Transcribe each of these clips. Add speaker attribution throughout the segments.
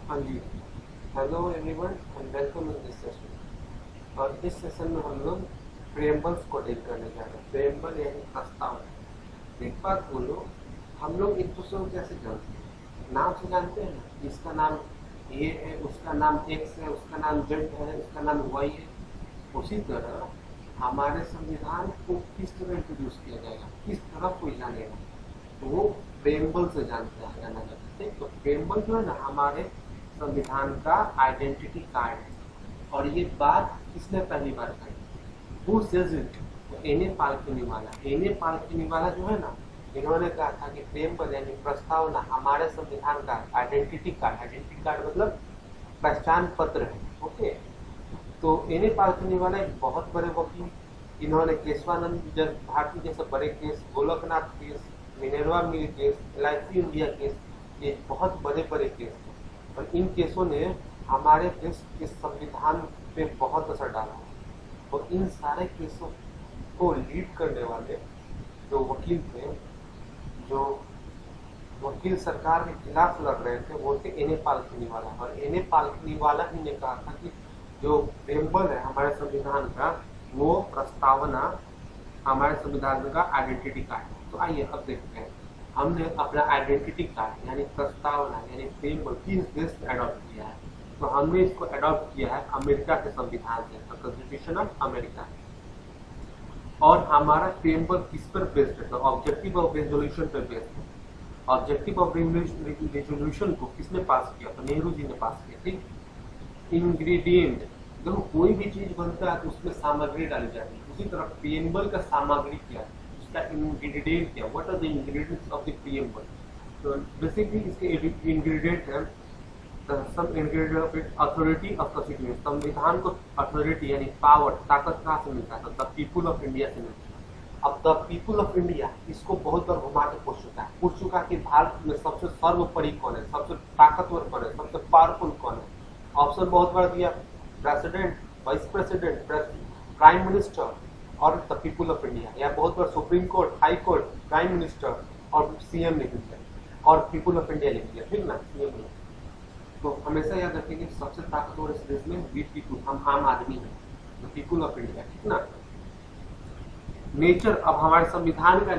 Speaker 1: हाँ जी, hello everyone and welcome in this session. और इस सेशन में हम लोग प्रेम्बल्स को डील करने जा रहे हैं। प्रेम्बल यानी प्रस्ताव। एक बात बोलो, हम लोग एक दूसरे को कैसे जानते हैं? नाम से जानते हैं ना, इसका नाम ये है, उसका नाम एक्स है, उसका नाम जेड है, उसका नाम वाई है। उसी तरह हमारे संविधान को किस तरह इंट्रोड्यूस किया जाएगा, किस तरह कोई जानेगा, तो वो प्रेम्बल से जानता है, जाना जाता है। तो प्रेम्बल जो है ना, हमारे संविधान का आइडेंटिटी कार्ड है। और ये बात किसने पहली बार कही? Who says it? एने पालकिनीवाला। एने पालकिनीवाला जो है ना, इन्होंने कहा था कि प्रेम्बल यानी प्रस्तावना हमारे संविधान का आइडेंटिटी कार्ड। आइडेंटिटी कार्ड मतलब पहचान पत्र है। ओके, तो एने पालकिनीवाला एक बहुत बड़े वकील, इन्होंने केशवानंद भारती जैसे बड़े case, Golaknath case, Minerva mill case, LIC India case, ये बहुत बड़े बड़े केस हैं। और इन केसों ने हमारे देश के संविधान पे बहुत असर डाला है। तो इन सारे केसों को लीड करने वाले जो वकील थे, जो वकील सरकार के खिलाफ लड़ रहे थे, वो थे एने पालकिनीवाला। और एने पालकिनीवाला ही ने कहा था कि जो प्रेम्बल है हमारे संविधान का, वो प्रस्तावना हमारे संविधान का आइडेंटिटी कार्ड है। तो आइए अब देखते हैं, हमने अपना आइडेंटिटी कार्ड यानी प्रस्तावना यानी प्रेम्बल किस देश से अडॉप्ट किया है। तो हमने इसको अडॉप्ट किया है अमेरिका के संविधान से, कॉन्स्टिट्यूशन ऑफ अमेरिका। और हमारा प्रेम्बल किस पर बेस्ड है? तो ऑब्जेक्टिव ऑफ रेजोल्यूशन पर बेस्ड है। ऑब्जेक्टिव ऑफ रेजोल्यूशन को किसने पास किया? तो नेहरू जी ने पास किया। ठीक। इंग्रेडिएंट, देखो कोई भी चीज बनता है तो उसमें सामग्री डाली जाती है। उसी तरह प्रेम्बल का सामग्री क्या है, उसका इंग्रेडिएंट क्या, what are the ingredients of the preamble. तो बेसिकली इसके इंग्रेडिएंट है some ingredient of it authority of constitution. संविधान को अथॉरिटी यानी पावर, ताकत कहाँ से मिलता है? तो द पीपुल ऑफ इंडिया से मिलता है। अब द पीपुल ऑफ इंडिया इसको बहुत बार घुमा के पूछ चुका कि भारत में सबसे सर्वोपरि कौन है, सबसे ताकतवर कौन है, सबसे पावरफुल कौन है। ऑप्शन बहुत बार दिया, president, vice president, prime minister और द पीपुल ऑफ इंडिया। या बहुत बार supreme court, high court, prime minister और सीएम लिख दिया और पीपुल ऑफ इंडिया लिख दिया। ठीक ना, सीएम नहीं। तो हमेशा याद रखेंगे सबसे ताकतवर इस देश में वी पीपुल, हम आम आदमी हैं, द पीपुल ऑफ इंडिया। ठीक ना। नेचर, अब हमारे संविधान का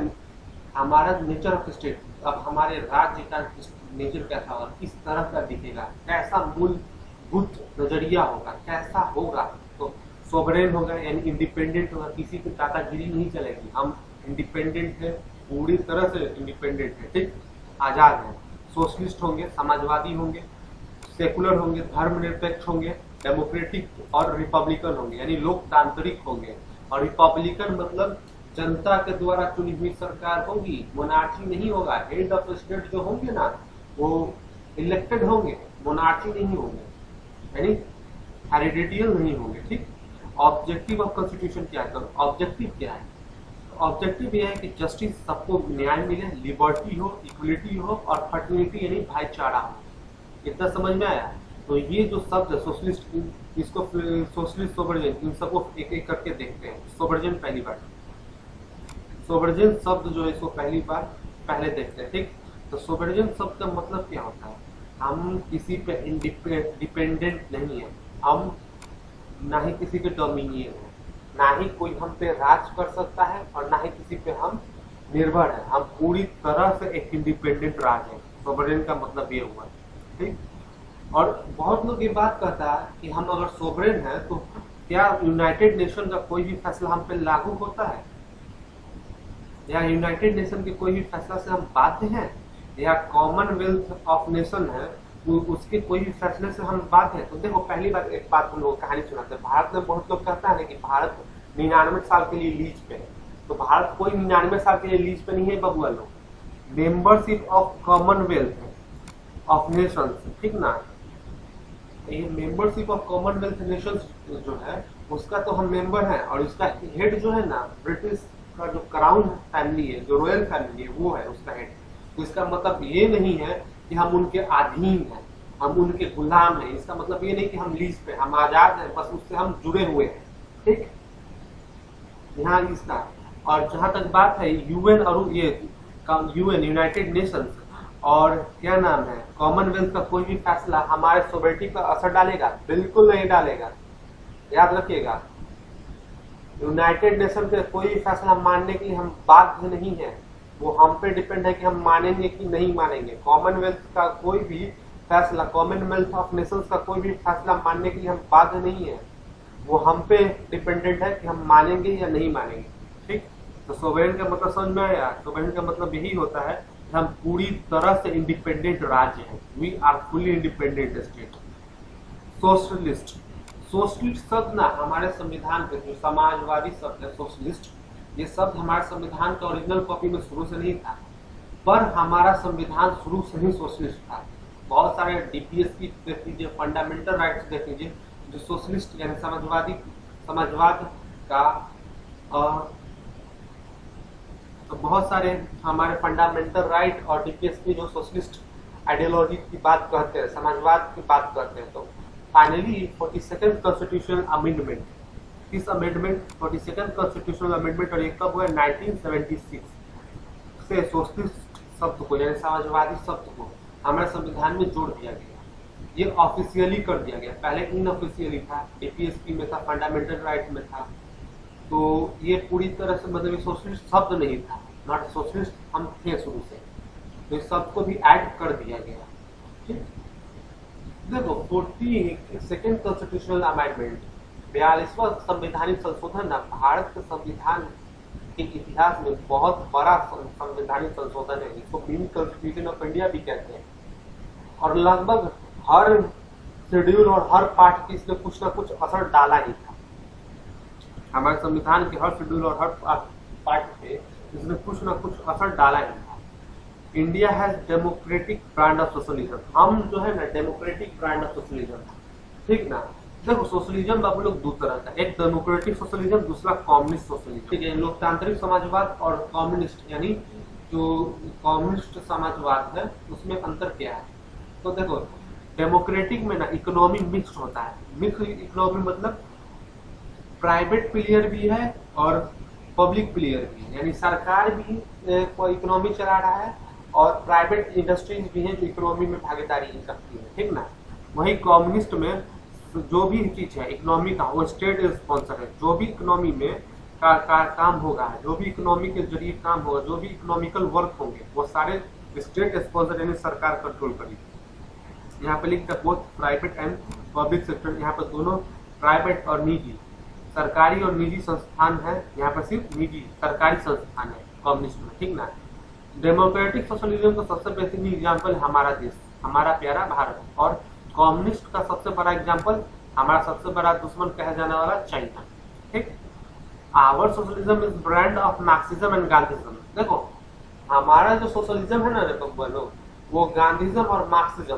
Speaker 1: हमारा नेचर ऑफ स्टेट, अब हमारे राज्य का नेचर कैसा होगा, किस तरह का दिखेगा, कैसा मूलभूत नजरिया होगा, कैसा होगा। तो सोवरेन होगा यानी इंडिपेंडेंट होगा, किसी की दादागिरी नहीं चलेगी, हम इंडिपेंडेंट है, पूरी तरह से इंडिपेंडेंट है। ठीक, आजाद है। सोशलिस्ट होंगे, समाजवादी होंगे, सेकुलर होंगे, धर्मनिरपेक्ष होंगे, डेमोक्रेटिक और रिपब्लिकन होंगे यानी लोकतांत्रिक होंगे। और रिपब्लिकन मतलब जनता के द्वारा चुनी हुई सरकार होगी, मोनार्ची नहीं होगा। हेड ऑफ स्टेट जो होंगे ना, वो इलेक्टेड होंगे, मोनार्ची नहीं होंगे, यानी हेरिडिटियल नहीं होंगे। ठीक। ऑब्जेक्टिव ऑफ कॉन्स्टिट्यूशन क्या है? तो ऑब्जेक्टिव क्या है? ऑब्जेक्टिव यह है कि जस्टिस, सबको न्याय मिले, लिबर्टी हो, इक्वलिटी हो और फर्टिलिटी यानी भाईचारा हो। इतना समझ में आया? तो ये जो शब्द है सोशलिस्ट, इसको सोशलिस्ट, सोवर्जन, इन सबको एक एक करके देखते हैं। सोवर्जन पहली बार, सोवर्जन शब्द जो है इसको पहले देखते हैं। ठीक। तो सोवर्जन शब्द का मतलब क्या होता है? हम किसी पे डिपेंडेंट नहीं है, हम ना ही किसी के डोमिनियन है, ना ही कोई हम पे राज कर सकता है और ना ही किसी पे हम निर्भर है। हम पूरी तरह से एक इंडिपेंडेंट राज है। सोवरेन का मतलब ये हुआ। ठीक। और बहुत लोग ये बात कहता है कि हम अगर सोवरेन है तो क्या यूनाइटेड नेशन का कोई भी फैसला हम पे लागू होता है, या यूनाइटेड नेशन के कोई भी फैसला से हम बाध्य हैं, या कॉमनवेल्थ ऑफ नेशन है उसके कोई भी फैसले से हम बाध्य हैं। तो देखो पहली बार एक बात हम लोग कहानी सुनाते हैं। भारत में बहुत लोग कहता है कि भारत 99 साल के लिए लीज पे है। तो भारत कोई 99 साल के लिए लीज पे नहीं है बबुआ लोग। Membership of Commonwealth of Nations, ठीक ना, ये मेंबरशिप ऑफ कॉमनवेल्थ नेशंस जो है उसका तो हम मेंबर हैं। और इसका हेड जो है ना, ब्रिटिश का जो क्राउन फैमिली है, जो रॉयल फैमिली है, वो है उसका हेड। तो इसका मतलब ये नहीं है कि हम उनके अधीन हैं, हम उनके गुलाम हैं। इसका मतलब ये नहीं कि हम लीज पे, हम आजाद हैं, बस उससे हम जुड़े हुए हैं। ठीक, यहाँ इसका। और जहां तक बात है यूएन और ये यूएन यूनाइटेड नेशंस, और क्या नाम है, कॉमनवेल्थ का कोई भी फैसला हमारे सोवरेनिटी पर असर डालेगा? बिल्कुल नहीं डालेगा, याद रखिएगा। यूनाइटेड नेशन के कोई भी फैसला मानने के लिए हम बाध्य नहीं है, वो हम पे डिपेंड है कि हम मानेंगे कि नहीं मानेंगे। कॉमनवेल्थ का कोई भी फैसला, कॉमनवेल्थ ऑफ नेशंस का कोई भी फैसला मानने के लिए हम बाध्य नहीं है, वो हम पे डिपेंडेंट है कि हम मानेंगे या नहीं मानेंगे। ठीक, तो सोवरेन का मतलब समझ में आया? सोवरेन का मतलब यही होता है कि हम पूरी तरह से इंडिपेंडेंट राज्य हैं, we are fully independent state. Socialist, socialist शब्द ना हमारे संविधान के जो समाजवादी शब्द है सोशलिस्ट, ये शब्द हमारे संविधान के ओरिजिनल कॉपी में शुरू से नहीं था, पर हमारा संविधान शुरू से ही सोशलिस्ट था। बहुत सारे डीपीएसपी देख लीजिए, फंडामेंटल राइट्स देख लीजिए, जो सोशलिस्ट यानी समाजवाद का तो बहुत सारे हमारे फंडामेंटल राइट और डीपीएसपी जो सोशलिस्ट आइडियोलॉजी की बात करते हैं, समाजवाद की बात करते हैं। तो फाइनली 42nd कॉन्स्टिट्यूशनल अमेंडमेंट, इस अमेंडमेंट 42nd कॉन्स्टिट्यूशनल अमेंडमेंट और ये कब हुआ? 1976 से सोशलिस्ट शब्द को यानी समाजवादी शब्द को हमारे संविधान में जोड़ दिया गया। ये ऑफिशियली कर दिया गया, पहले इनऑफिशियली था, डीपीएसपी में था, फंडामेंटल राइट में था। तो ये पूरी तरह से मतलब सोशलिस्ट शब्द नहीं था, नॉट सोशलिस्ट हम थे शुरू से, तो इस शब्द को भी ऐड कर दिया गया। ठीक, देखो 42nd कॉन्स्टिट्यूशनल अमेंडमेंट 42वां संवैधानिक संशोधन ना भारत के संविधान के इतिहास में बहुत बड़ा संवैधानिक संशोधन है। इसको मिनी कॉन्स्टिट्यूशन ऑफ इंडिया भी कहते हैं, और लगभग हर शेड्यूल और हर पार्ट की इसने कुछ ना कुछ असर डाला ही था। हमारे संविधान के हर शेड्यूल और हर पार्ट पे इसने कुछ ना कुछ असर डाला ही था। India has democratic brand of socialism, हम जो है ना डेमोक्रेटिक ब्रांड ऑफ सोशलिज्म, ठीक ना। देखो सोशलिज्म बाबू लोग दो तरह का, एक डेमोक्रेटिक सोशलिज्म, दूसरा कम्युनिस्ट सोशलिज्म। ठीक है, लोकतांत्रिक समाजवाद और कम्युनिस्ट यानी जो कम्युनिस्ट समाजवाद है उसमें अंतर क्या है? तो देखो डेमोक्रेटिक में ना इकोनॉमी मिक्स होता है। मिक्स इकोनॉमी मतलब प्राइवेट प्लेयर भी है और पब्लिक प्लेयर भी है, यानी सरकार भी इकोनॉमी चला रहा है और प्राइवेट इंडस्ट्रीज भी हैं जो इकोनॉमी में भागीदारी करती है। ठीक ना, वही कम्युनिस्ट में जो भी चीज है इकोनॉमी का वो स्टेट स्पॉन्सर है। जो भी इकोनॉमी में काम होगा, जो भी इकोनॉमी के जरिए काम होगा, जो भी इकोनॉमिकल वर्क होंगे वो सारे स्टेट स्पॉन्सर यानी सरकार कंट्रोल करेगी। यहाँ पे लिखता है both private and public sector, यहाँ पर दोनों प्राइवेट और निजी, सरकारी और निजी संस्थान है, यहाँ पर सिर्फ निजी सरकारी संस्थान है कम्युनिस्ट में। ठीक ना, डेमोक्रेटिक सोशलिज्म का सबसे बेसिक एग्जाम्पल हमारा देश, हमारा प्यारा भारत, और कम्युनिस्ट का सबसे बड़ा एग्जाम्पल हमारा सबसे बड़ा दुश्मन कहा जाने वाला चाइना। ठीक, our socialism is brand of Marxism and Gandhism. देखो हमारा जो सोशलिज्म है ना बोलो, वो गांधीज्म और मार्क्सिज्म,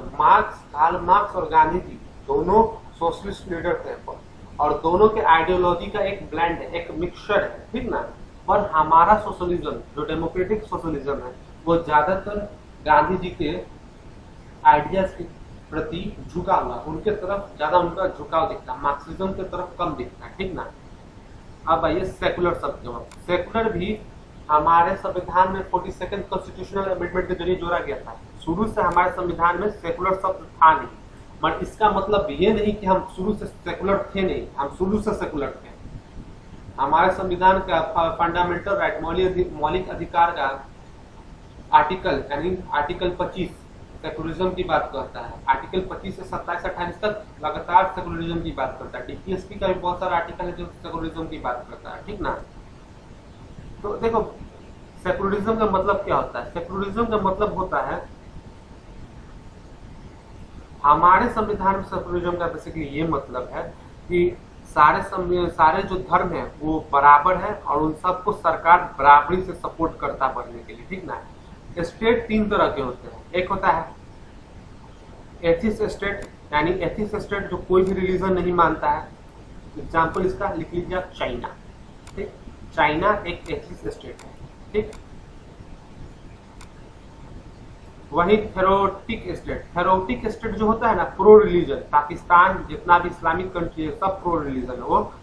Speaker 1: कार्ल मार्क्स और गांधी जी दोनों सोशलिस्ट लीडर थे और दोनों के आइडियोलॉजी का एक ब्लेंड है, एक मिक्सचर है। ठीक ना, पर हमारा सोशलिज्म जो डेमोक्रेटिक सोशलिज्म है वो ज्यादातर गांधी जी के आइडियाज के प्रति झुका हुआ, उनके तरफ ज्यादा उनका झुकाव दिखता है, मार्क्सिज्म की तरफ कम दिखता है। ठीक ना, अब आइए सेकुलर शब्द। सेकुलर भी हमारे संविधान में 42nd कॉन्स्टिट्यूशनल अमेंडमेंट के जरिए जोड़ा गया था। शुरू से हमारे संविधान में सेकुलर शब्द था नहीं, मगर इसका मतलब ये नहीं कि हम शुरू से सेकुलर थे नहीं, हम शुरू से सेकुलर थे। हमारे संविधान का फंडामेंटल राइट मौलिक अधिकार का आर्टिकल यानी आर्टिकल 25 सेकुलरिज्म की बात करता है। आर्टिकल 25 से 27-28 तक लगातार सेकुलरिज्म की बात करता है। डीपीएसपी का भी बहुत सारा आर्टिकल है जो सेकुलरिज्म की बात करता है। ठीक ना, तो देखो सेकुलरिज्म का मतलब क्या होता है? सेकुलरिज्म का मतलब होता है हमारे संविधान में सेकुलरिज्म का बेसिकली ये मतलब है कि सारे जो धर्म है वो बराबर है और उन सबको सरकार बराबरी से सपोर्ट करता बढ़ने के लिए। ठीक ना, स्टेट तीन तरह के होते हैं। एक होता है एथिस्ट स्टेट, यानी एथिस्ट स्टेट जो कोई भी रिलीजन नहीं मानता है। एग्जाम्पल इसका लिख लीजिए आप, चाइना। ठीक, चाइना एक एथिस्ट स्टेट है। ठीक, वही थेरोटिक स्टेट जो होता है ना प्रो रिलीजन, पाकिस्तान जितना भी इस्लामिक कंट्री है सब प्रो रिलीजन है, वो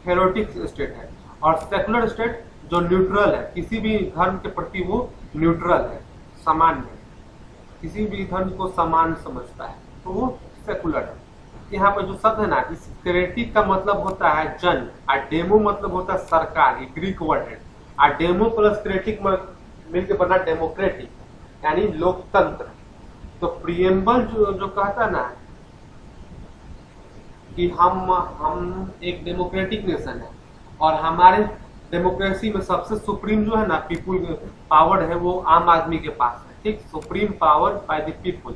Speaker 1: थेरोटिक स्टेट है। और सेकुलर स्टेट जो न्यूट्रल है, किसी भी धर्म के प्रति वो न्यूट्रल है, सामान्य है। किसी भी धर्म को समान समझता है, तो वो सेकुलर है। यहाँ पर जो शब्द है ना, इस क्रेटिक का मतलब होता है जन, और डेमो मतलब होता है सरकार, ये ग्रीक वर्ड है। और डेमो प्लस क्रेटिक मिलकर बना डेमोक्रेटिक, यानी लोकतंत्र। तो प्रियम्बल जो कहता ना कि हम एक डेमोक्रेटिक नेशन है, और हमारे डेमोक्रेसी में सबसे सुप्रीम जो है ना पीपुल पावर है, वो आम आदमी के पास है, ठीक। Supreme power by the people,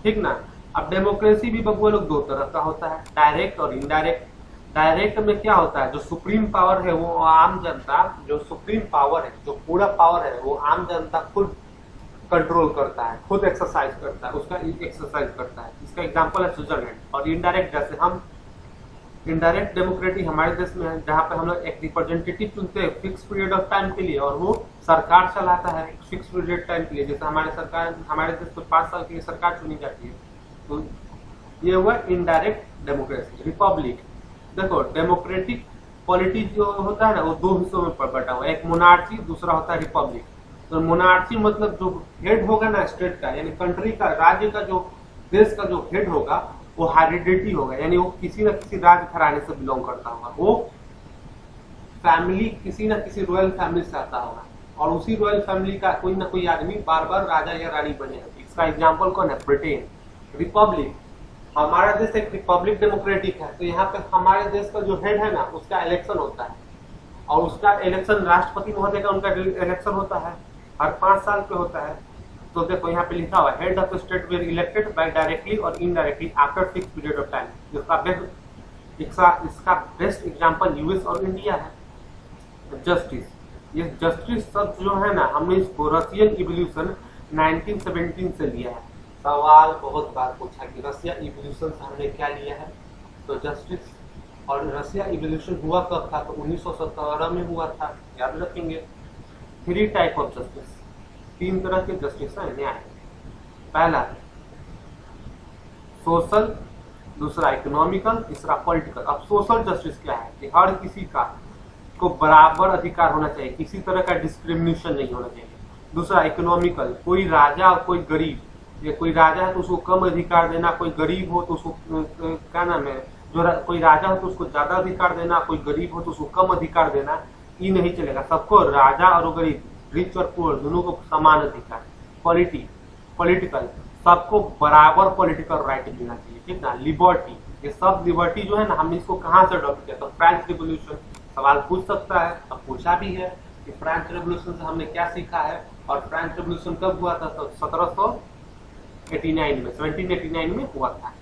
Speaker 1: ठीक ना। अब डेमोक्रेसी भी बबुआ लोग दो तरह का होता है, डायरेक्ट और इनडायरेक्ट। डायरेक्ट में क्या होता है, जो सुप्रीम पावर है वो आम जनता, जो सुप्रीम पावर है, जो पूरा पावर है वो आम जनता खुद कंट्रोल करता है, खुद एक्सरसाइज करता है, उसका एक्सरसाइज करता है। इसका एग्जांपल है स्विट्जरलैंड। और इनडायरेक्ट, जैसे हम इनडायरेक्ट डेमोक्रेसी हमारे देश में है, जहाँ पे हम लोग एक रिप्रेजेंटेटिव चुनते हैं फिक्स पीरियड ऑफ टाइम के लिए, और वो सरकार चलाता है फिक्स पीरियड टाइम के लिए। जैसे हमारे देश में 5 साल के लिए सरकार चुनी जाती है, तो ये हुआ इनडायरेक्ट डेमोक्रेसी। रिपब्लिक, देखो डेमोक्रेटिक पॉलिटी जो होता है ना, वो 2 हिस्सों में बटा हुआ है, एक मोनार्ची, दूसरा होता है रिपब्लिक। तो मोनार्ची मतलब जो हेड होगा ना स्टेट का, यानी कंट्री का, राज्य का, जो देश का जो हेड होगा वो हेरिडिटी होगा, यानी वो किसी न किसी राज घराने से बिलोंग करता होगा, वो फैमिली किसी न किसी रॉयल फैमिली से आता होगा, और उसी रॉयल फैमिली का कोई ना कोई आदमी बार बार राजा या रानी बनेगा। इसका एग्जाम्पल कौन है, ब्रिटेन। रिपब्लिक, हमारा देश एक रिपब्लिक डेमोक्रेटिक है, तो यहाँ पे हमारे देश का जो हेड है ना उसका इलेक्शन होता है, और उसका इलेक्शन राष्ट्रपति महोदय का उनका इलेक्शन होता है, हर 5 साल पे होता है। तो देखो यहाँ पे लिखा हुआ head of state were elected by directly और indirectly after fix period of time. इसका बेस्ट एग्जांपल यूएस और इंडिया है। जस्टिस, ये जस्टिस शब्द जो है ना, हमने इसको रशियन इवोल्यूशन 1917 से लिया है। सवाल बहुत बार पूछा कि रशिया इवोल्यूशन से हमने क्या लिया है, तो जस्टिस। और रशिया इवोल्यूशन हुआ कब था, तो 1917 में हुआ था, याद रखेंगे। 3 टाइप ऑफ जस्टिस, 3 तरह के जस्टिस है, न्याय। पहला सोशल, दूसरा इकोनॉमिकल, तीसरा पॉलिटिकल। अब सोशल जस्टिस क्या है कि हर किसी का को बराबर अधिकार होना चाहिए, किसी तरह का डिस्क्रिमिनेशन नहीं होना चाहिए। दूसरा इकोनॉमिकल, कोई राजा और कोई गरीब, ये कोई राजा है तो उसको कम अधिकार देना, कोई गरीब हो तो उसको क्या नाम है, कोई राजा हो तो उसको ज्यादा अधिकार देना, कोई गरीब हो तो उसको कम अधिकार देना, ये नहीं चलेगा। सबको, राजा और गरीब, रिच और पुअर, दोनों को समान अधिकार। पॉलिटिकल, सबको बराबर पॉलिटिकल राइट मिलना चाहिए, ठीक ना। लिबर्टी, ये सब लिबर्टी जो है ना, हमने इसको कहाँ से अडॉप्ट किया, तो फ्रेंच रिवोल्यूशन। सवाल पूछ सकता है, अब पूछा भी है कि फ्रेंच रिवोल्यूशन से हमने क्या सीखा है, और फ्रेंच रिवोल्यूशन कब हुआ था, तो 1789 में हुआ था।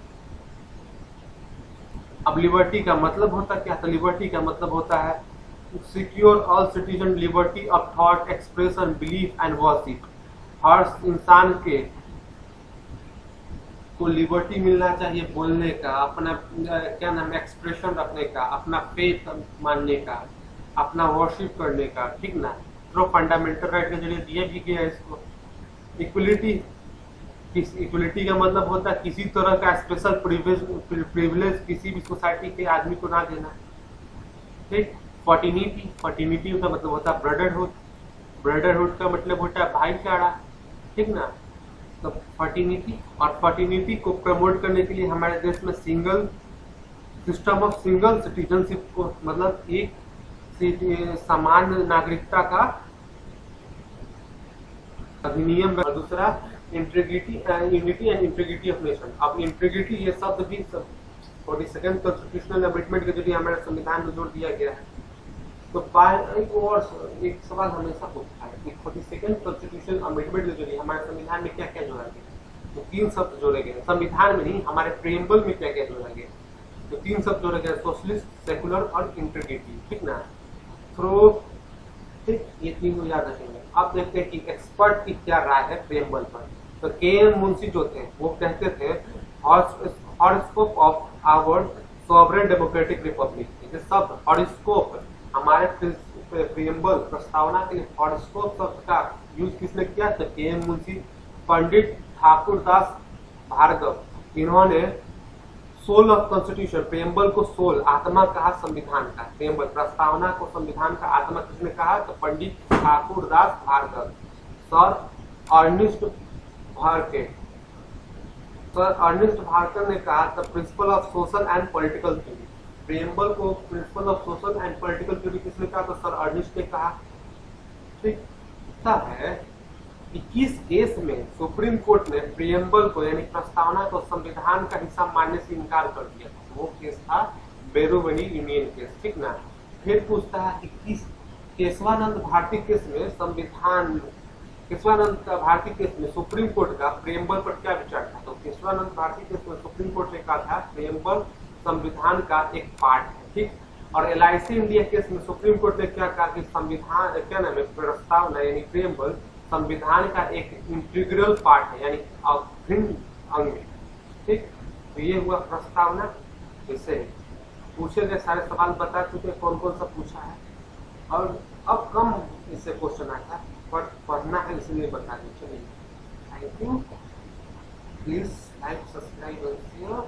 Speaker 1: अब लिबर्टी का मतलब होता क्या, तो लिबर्टी का मतलब होता है secure all citizen liberty of thought, expression, belief and worship. हर इंसान के को लिबर्टी मिलना चाहिए बोलने का, अपना क्या नाम एक्सप्रेशन रखने का, अपना फेथ मानने का, अपना वर्शिप करने का, ठीक ना। तो फंडामेंटल राइट के जरिए दिया भी गया इसको। इक्वलिटी का मतलब होता है किसी तरह का स्पेशल प्रिविलेज किसी भी सोसाइटी के आदमी को ना देना, ठीक। फर्टिनिटी का मतलब होता है ब्रदरहुड का मतलब होता है भाईचारा, ठीक ना। तो फर्टिनिटी को प्रमोट करने के लिए हमारे देश में सिस्टम ऑफ सिंगल सिटीजनशिप को, मतलब एक समान नागरिकता का अधिनियम। और दूसरा unity and integrity of nation. अब इंटीग्रिटी ये शब्द भी 42nd कॉन्स्टिट्यूशनल अमेंडमेंट के जरिए हमारे संविधान में जोड़ दिया गया है। तो एक सवाल हमेशा पूछता है कि 42nd कॉन्स्टिट्यूशनल अमेंडमेंट के जरिए हमारे संविधान में क्या क्या जोड़ा गया, तो 3 शब्द जोड़े गए। संविधान में नहीं, हमारे प्रीएम्बल में क्या क्या जोड़ा गया, तो 3 शब्द जोड़े गए, सोशलिस्ट, सेकुलर और इंटीग्रिटी, ठीक ना। तो ठीक, ये तीनों याद रखेंगे। अब देखते हैं कि एक्सपर्ट की क्या राय है प्रीएम्बल पर। तो के.एम. मुंशी जो थे वो कहते थे horoscope of our sovereign democratic republic. ये सब हॉरोस्कोप, हमारे प्रीएम्बल प्रस्तावना के लिए हॉरोस्कोप शब्द का यूज किसने किया, तो के.एम. मुंशी, पंडित ठाकुर दास भार्गव। इन्होंने सोल ऑफ कॉन्स्टिट्यूशन, प्रीएम्बल को सोल, आत्मा कहा संविधान का। प्रीएम्बल प्रस्तावना को संविधान का आत्मा किसने कहा, तो Pandit Thakur Das Bhargava. Sir Ernest Barker, sir Ernest Barker ने कहा the principle of social and political theory. Preamble को principle of social and political theory किसने कहा? तो सर अर्नेस्ट ने कहा। ठीक है कि किस केस में सुप्रीम कोर्ट ने प्रियम्बल को यानी प्रस्तावना को संविधान का हिस्सा मानने से इनकार कर दिया? वो केस था बेरोवनी यूनियन केस। ठीक ना। फिर पूछता है कि किस केशवानंद भारती केस में संविधान, केशवानंद भारती केस में सुप्रीम कोर्ट का प्रियम्बल पर क्या विचार था? तो केशवानंद भारती केस में सुप्रीम कोर्ट ने कहा था प्रियम्बल संविधान का एक पार्ट है। ठीक। और LIC इंडिया केस में सुप्रीम कोर्ट ने क्या कहा कि संविधान क्या नाम है, प्रस्तावना यानी प्रियम्बल संविधान का एक इंटीग्रल पार्ट है यानी अभिन्न अंग है। ठीक। तो ये हुआ प्रस्तावना। इसे पूछे गए सारे सवाल बता चुके कौन कौन सा पूछा है, और अब कम इससे क्वेश्चन आता है पर पढ़ना है इसलिए बता दें। चलिए, thank you, please like, subscribe और शेयर।